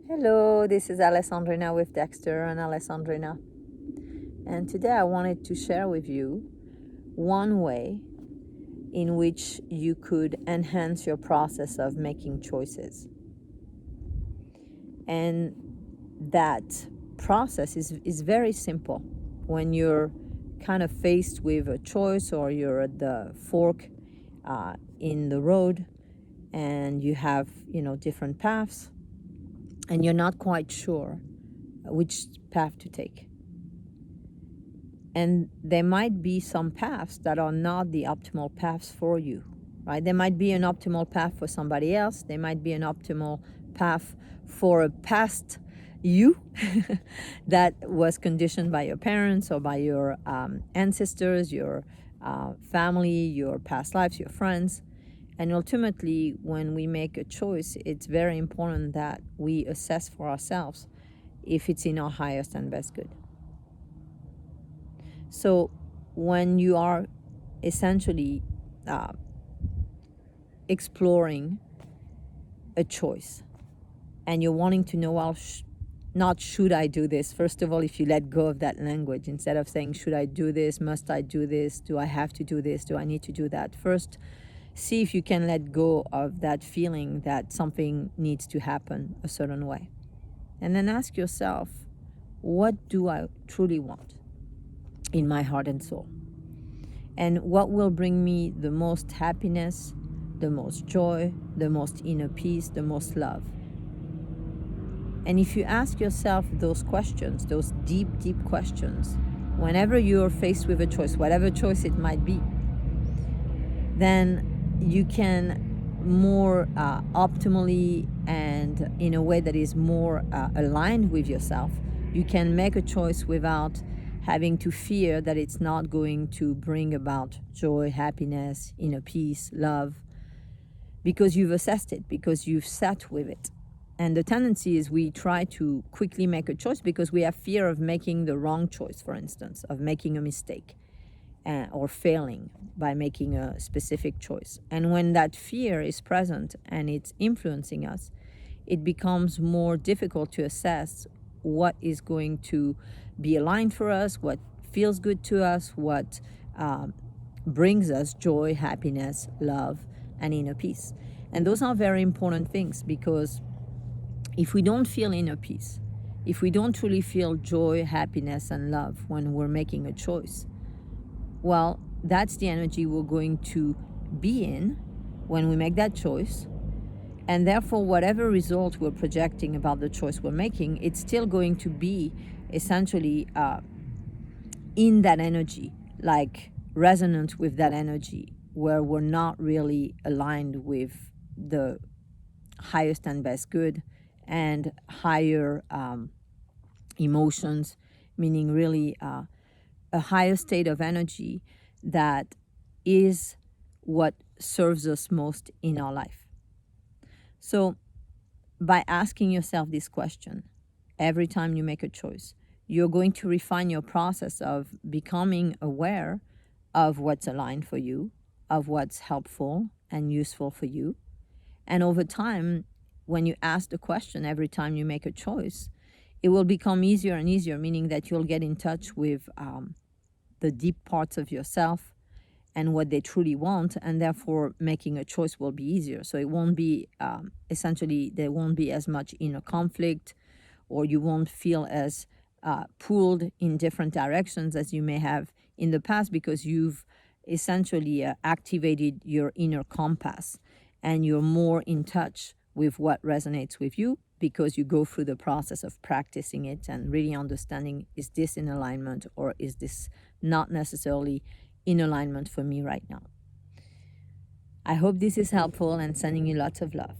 Hello, this is Alessandrina with Dexter and Alessandrina. And today I wanted to share with you one way in which you could enhance your process of making choices. And that process is very simple. When you're kind of faced with a choice or you're at the fork in the road and you have, different paths and you're not quite sure which path to take. And there might be some paths that are not the optimal paths for you, right? There might be an optimal path for somebody else. There might be an optimal path for a past you that was conditioned by your parents or by your ancestors, your family, your past lives, your friends. And ultimately, when we make a choice, it's very important that we assess for ourselves if it's in our highest and best good. So when you are essentially exploring a choice and you're wanting to know, well, not should I do this? First of all, if you let go of that language, instead of saying, should I do this? Must I do this? Do I have to do this? Do I need to do that? First, see if you can let go of that feeling that something needs to happen a certain way. And then ask yourself, what do I truly want in my heart and soul? And what will bring me the most happiness, the most joy, the most inner peace, the most love? And if you ask yourself those questions, those deep, deep questions, whenever you're faced with a choice, whatever choice it might be, then you can more optimally and in a way that is more aligned with yourself, you can make a choice without having to fear that it's not going to bring about joy, happiness, inner peace, love, because you've assessed it, because you've sat with it. And the tendency is we try to quickly make a choice because we have fear of making the wrong choice, for instance, of making a mistake or failing by making a specific choice. And when that fear is present and it's influencing us, it becomes more difficult to assess what is going to be aligned for us, what feels good to us, what brings us joy, happiness, love, and inner peace. And those are very important things, because if we don't feel inner peace, if we don't truly feel joy, happiness, and love when we're making a choice, well, that's the energy we're going to be in when we make that choice. And therefore, whatever result we're projecting about the choice we're making, it's still going to be essentially in that energy, like resonant with that energy, where we're not really aligned with the highest and best good and higher emotions, meaning really a higher state of energy that is what serves us most in our life. So by asking yourself this question every time you make a choice, you're going to refine your process of becoming aware of what's aligned for you, of what's helpful and useful for you. And over time, when you ask the question every time you make a choice, it will become easier and easier, meaning that you'll get in touch with the deep parts of yourself and what they truly want, and therefore making a choice will be easier. So it won't be, essentially, there won't be as much inner conflict, or you won't feel as pulled in different directions as you may have in the past, because you've essentially activated your inner compass and you're more in touch with what resonates with you, because you go through the process of practicing it and really understanding, is this in alignment or is this not necessarily in alignment for me right now? I hope this is helpful, and sending you lots of love.